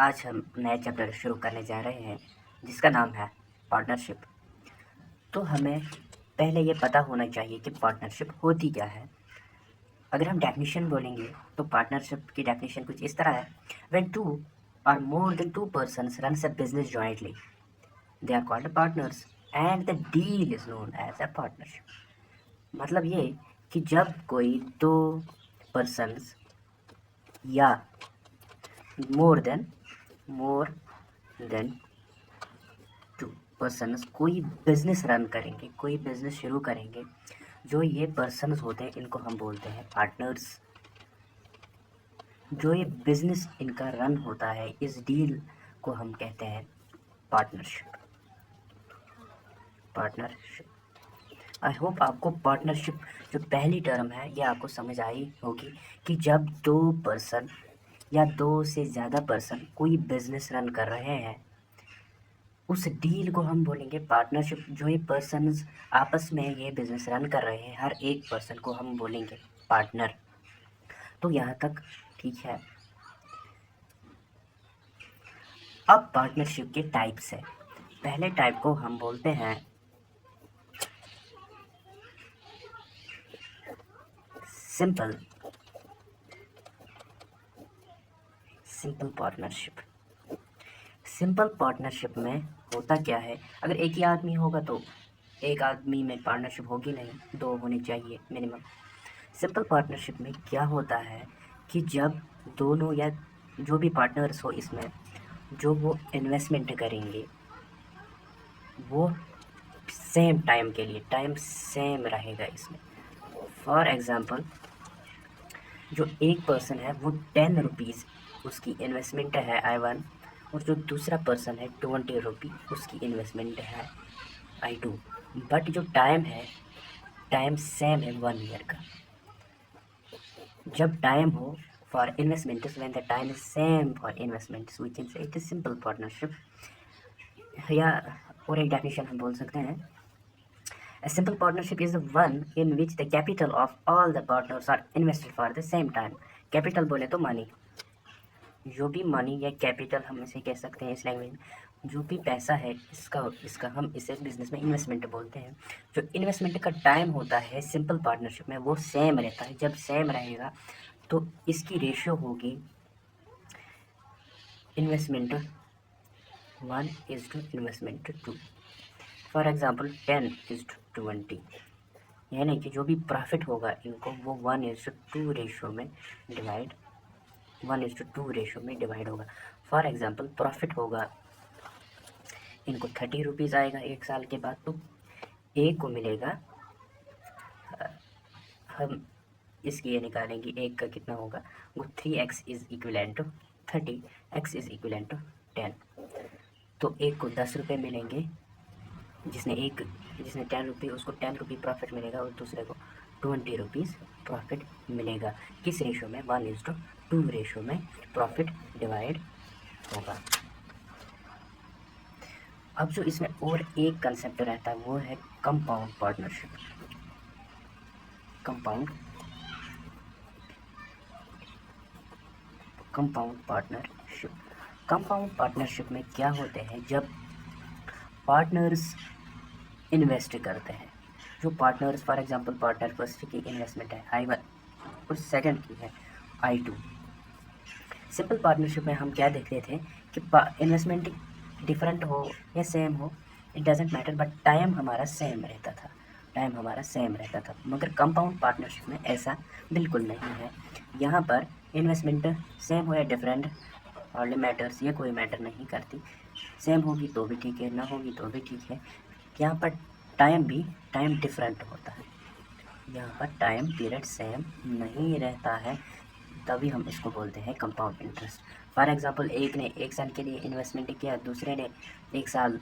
आज हम नए चैप्टर शुरू करने जा रहे हैं जिसका नाम है पार्टनरशिप। तो हमें पहले ये पता होना चाहिए कि पार्टनरशिप होती क्या है। अगर हम डेफिनेशन बोलेंगे तो पार्टनरशिप की डेफिनेशन कुछ इस तरह है, when two or more than two persons runs a business jointly they are called partners and the deal is known as a partnership. मतलब ये कि जब कोई दो पर्सन्स या मोर देन टू पर्सन्स कोई बिजनेस रन करेंगे, कोई बिजनेस शुरू करेंगे, जो ये पर्सन्स होते हैं इनको हम बोलते हैं पार्टनर्स। जो ये बिजनेस इनका रन होता है, इस डील को हम कहते हैं पार्टनरशिप। आई होप आपको पार्टनरशिप जो पहली टर्म है ये आपको समझ आई होगी कि जब दो पर्सन या दो से ज़्यादा पर्सन कोई बिजनेस रन कर रहे हैं, उस डील को हम बोलेंगे पार्टनरशिप। जो ये पर्सन्स आपस में ये बिजनेस रन कर रहे हैं, हर एक पर्सन को हम बोलेंगे पार्टनर। तो यहाँ तक ठीक है। अब पार्टनरशिप के टाइप्स है। पहले टाइप को हम बोलते हैं सिंपल पार्टनरशिप। सिंपल पार्टनरशिप में होता क्या है, अगर एक ही आदमी होगा तो एक आदमी में पार्टनरशिप होगी नहीं, दो होने चाहिए मिनिमम। सिंपल पार्टनरशिप में क्या होता है कि जब दोनों या जो भी पार्टनर्स हो इसमें, जो वो इन्वेस्टमेंट करेंगे वो सेम टाइम के लिए, टाइम सेम रहेगा इसमें। फॉर एग्ज़ाम्पल, जो एक पर्सन है वो 10 रुपीज़ उसकी इन्वेस्टमेंट है I1, और जो दूसरा पर्सन है 20 रुपी उसकी इन्वेस्टमेंट है I2। बट जो टाइम है, टाइम सेम है 1 ईयर का। जब टाइम हो for investment, when the time is same for investment, we can say it is simple partnership. या और एक डेफिनेशन हम बोल सकते हैं, a simple partnership is the one in which the capital of all the partners are invested for the same time। Capital बोले तो money, जो भी मनी या कैपिटल हम इसे कह सकते हैं इस लैंग्वेज में, जो भी पैसा है इसका हम इसे बिजनेस में इन्वेस्टमेंट बोलते हैं। जो इन्वेस्टमेंट का टाइम होता है सिंपल पार्टनरशिप में वो सेम रहता है। जब सेम रहेगा तो इसकी रेशियो होगी investment 1 is to investment 2। For example 10 is to 20, यानी कि जो भी प्रॉफिट होगा इनको वो 1:2 रेशो में डिवाइड 1:2 रेशो में डिवाइड होगा। फॉर एग्जांपल प्रॉफिट होगा इनको 30 रुपीज़ आएगा एक साल के बाद, तो एक को मिलेगा, हम इसकी ये निकालेंगे एक का कितना होगा, वो 3x is equivalent to 30, x is equivalent to 10। तो एक को 10 रुपये मिलेंगे, जिसने 10 रुपये उसको 10 रुपये प्रॉफिट मिलेगा, और दूसरे को 20 रुपीज़ प्रॉफिट मिलेगा। किस रेशो में, 1:2 रेशो में प्रॉफिट डिवाइड होगा। अब जो इसमें और एक कंसेप्ट रहता है वो है कंपाउंड पार्टनरशिप। कंपाउंड पार्टनरशिप में क्या होते हैं, जब पार्टनर्स इन्वेस्ट करते हैं। जो partners, for example partner first की इन्वेस्टमेंट है I1 और सेकंड की है I2। सिंपल पार्टनरशिप में हम क्या देखते थे कि इन्वेस्टमेंट डिफरेंट हो या सेम हो, it doesn't matter, but time हमारा सेम रहता था। मगर कंपाउंड पार्टनरशिप में ऐसा बिल्कुल नहीं है। यहाँ पर इन्वेस्टमेंट सेम हो या डिफरेंट हार्डली मैटर्स, ये कोई मैटर नहीं करती। सेम होगी तो भी ठीक है, ना होगी तो भी ठीक है। यहाँ पर टाइम डिफरेंट होता है, यहाँ पर टाइम पीरियड सेम नहीं रहता है, तभी हम इसको बोलते हैं कंपाउंड इंटरेस्ट। फॉर एग्जांपल, एक ने 1 साल के लिए इन्वेस्टमेंट किया, दूसरे ने 1 साल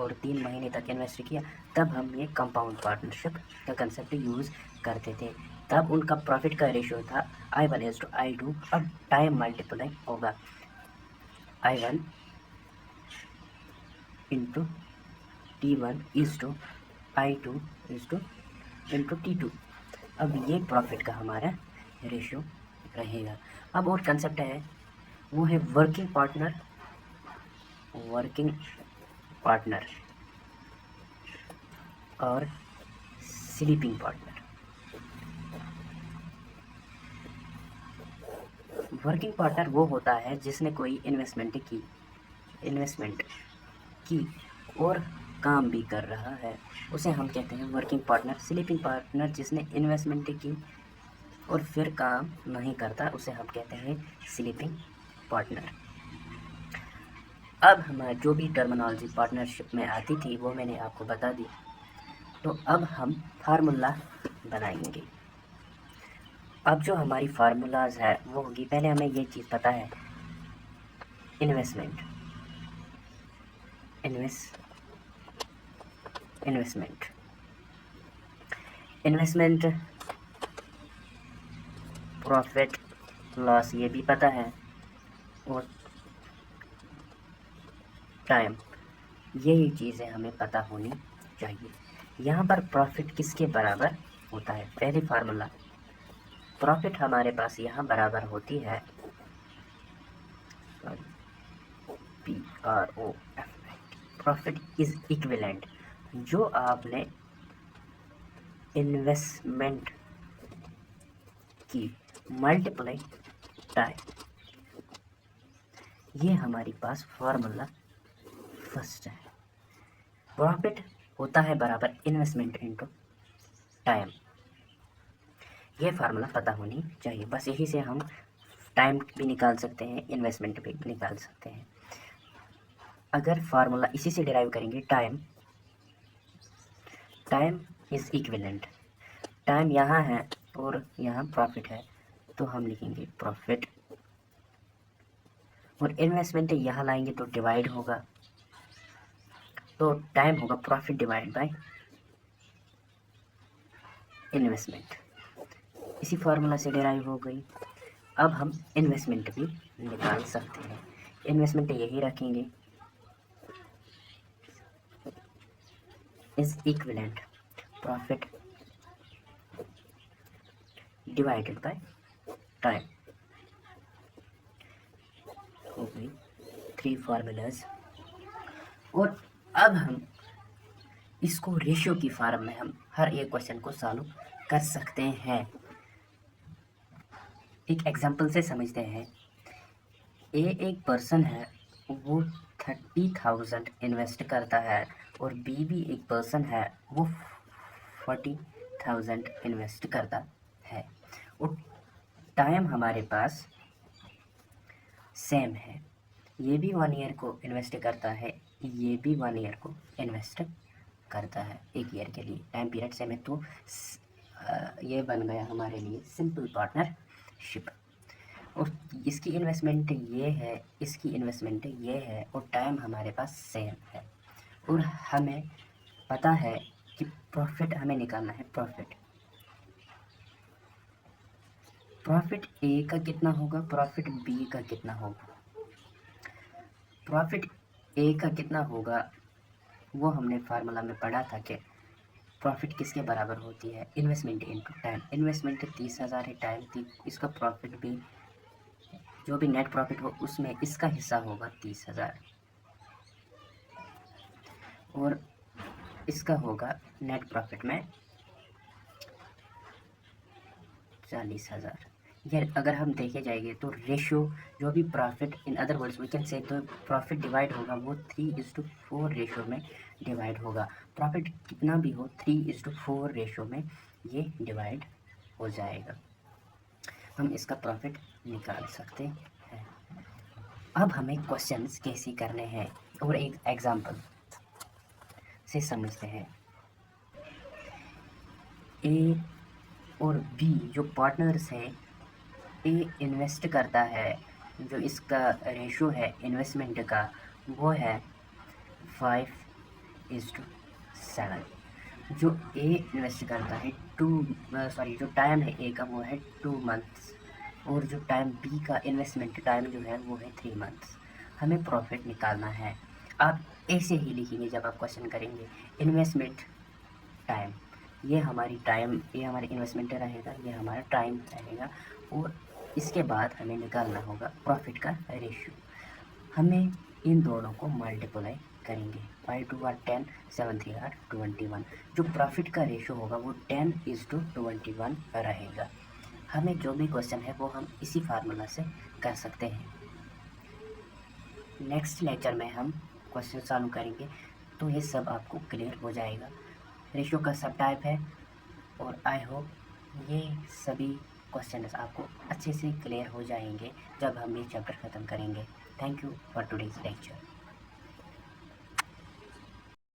और 3 महीने तक इन्वेस्ट किया, तब हम ये कंपाउंड पार्टनरशिप का कंसेप्ट यूज़ करते थे। तब उनका प्रॉफिट का रेशियो था I1:I2, अब टाइम मल्टीप्लाई होगा I1 into T1 is to I2 is to into T2। अब ये प्रॉफिट का हमारा रेशियो रहेगा। अब और कंसेप्ट है वो है वर्किंग पार्टनर वर्किंग पार्टनर और स्लीपिंग पार्टनर। वर्किंग पार्टनर वो होता है जिसने कोई इन्वेस्टमेंट की और काम भी कर रहा है, उसे हम कहते हैं वर्किंग पार्टनर। स्लीपिंग पार्टनर जिसने इन्वेस्टमेंट की और फिर काम नहीं करता, उसे हम कहते हैं स्लीपिंग पार्टनर। अब हमारी जो भी टर्मिनोलॉजी पार्टनरशिप में आती थी वो मैंने आपको बता दी। तो अब हम फार्मूला बनाएंगे। अब जो हमारी फार्मूलाज है वो होगी, पहले हमें ये चीज़ पता है, इन्वेस्टमेंट प्रॉफिट लॉस ये भी पता है, और टाइम, यही चीज़ें हमें पता होनी चाहिए। यहाँ पर प्रॉफिट किसके बराबर होता है? पहली फार्मूला, प्रॉफिट हमारे पास यहाँ बराबर होती है PROFIT, प्रॉफिट इज इक्विवेलेंट, जो आपने इन्वेस्टमेंट की मल्टीप्लाई टाइम। ये हमारी पास फार्मूला फर्स्ट है। प्रॉफिट होता है बराबर इन्वेस्टमेंट इनटू टाइम, ये फार्मूला पता होनी चाहिए। बस यही से हम टाइम भी निकाल सकते हैं, इन्वेस्टमेंट भी निकाल सकते हैं। अगर फार्मूला इसी से डिराइव करेंगे, टाइम इज इक्विवेलेंट, टाइम यहाँ है और यहाँ प्रॉफिट है, तो हम लिखेंगे प्रॉफिट, और इन्वेस्टमेंट यहाँ लाएंगे तो डिवाइड होगा, तो टाइम होगा प्रॉफिट डिवाइड बाय इन्वेस्टमेंट। इसी फार्मूला से डिराइव हो गई। अब हम इन्वेस्टमेंट भी निकाल सकते हैं। इन्वेस्टमेंट यही रखेंगे, is equivalent profit divided by time. हो गई 3 फार्मूलाज। और अब हम इसको रेशियो की फॉर्म में हम हर एक क्वेश्चन को सॉल्व कर सकते हैं। एक एग्जांपल से समझते हैं। एक पर्सन है, वो 30,000 इन्वेस्ट करता है, और बी भी एक पर्सन है, वो 40,000 इन्वेस्ट करता है, और टाइम हमारे पास सेम है। ये भी 1 ईयर को इन्वेस्ट करता है, ये भी 1 ईयर को इन्वेस्ट करता है, 1 ईयर के लिए टाइम पीरियड सेम है, तो ये बन गया हमारे लिए सिंपल पार्टनरशिप। और इसकी इन्वेस्टमेंट ये है, इसकी इन्वेस्टमेंट ये है, और टाइम हमारे पास सेम है, और हमें पता है कि प्रॉफिट हमें निकालना है। प्रॉफिट ए का कितना होगा, प्रॉफिट बी का कितना होगा। प्रॉफिट ए का कितना होगा वो हमने फार्मूला में पढ़ा था कि प्रॉफिट किसके बराबर होती है, इन्वेस्टमेंट इनटू टाइम। इन्वेस्टमेंट 30,000 है, टाइम इसका प्रॉफिट भी, जो भी नेट प्रॉफिट हो उसमें इसका हिस्सा होगा 30,000, और इसका होगा नेट प्रॉफिट में 40,000। ये अगर हम देखे जाएंगे तो रेशियो, जो भी profit, in other words we can say, तो प्रॉफिट डिवाइड होगा वो 3:4 रेशियो में डिवाइड होगा। प्रॉफिट कितना भी हो 3:4 रेशियो में ये डिवाइड हो जाएगा। हम इसका प्रॉफिट निकाल सकते हैं। अब हमें क्वेश्चंस कैसे करने हैं और एक एग्जांपल से समझते हैं। ए और बी जो पार्टनर्स हैं, ए इन्वेस्ट करता है, जो इसका रेशो है इन्वेस्टमेंट का वो है 5:7। जो ए इन्वेस्ट करता है जो टाइम है ए का वो है 2 मंथ्स, और जो टाइम बी का इन्वेस्टमेंट टाइम जो है वो है 3 मंथ्स। हमें प्रॉफिट निकालना है। आप ऐसे ही लिखेंगे जब आप क्वेश्चन करेंगे, इन्वेस्टमेंट टाइम, ये हमारी टाइम, ये हमारी इन्वेस्टमेंट रहेगा, ये हमारा टाइम रहेगा, और इसके बाद हमें निकालना होगा प्रॉफिट का रेशियो। हमें इन दोनों को मल्टीप्लाई करेंगे। 5 2 8 10, 7 3 8 21। जो प्रॉफिट का रेशो होगा वो 10:21 रहेगा। हमें जो भी क्वेश्चन है वो हम इसी फार्मूला से कर सकते हैं। नेक्स्ट लेक्चर में हम क्वेश्चन सॉल्व करेंगे, तो ये सब आपको क्लियर हो जाएगा। रेशो का सब टाइप है, और आई होप ये सभी क्वेश्चन आपको अच्छे से क्लियर हो जाएंगे जब हम ये चैप्टर ख़त्म करेंगे। Thank you for today's lecture.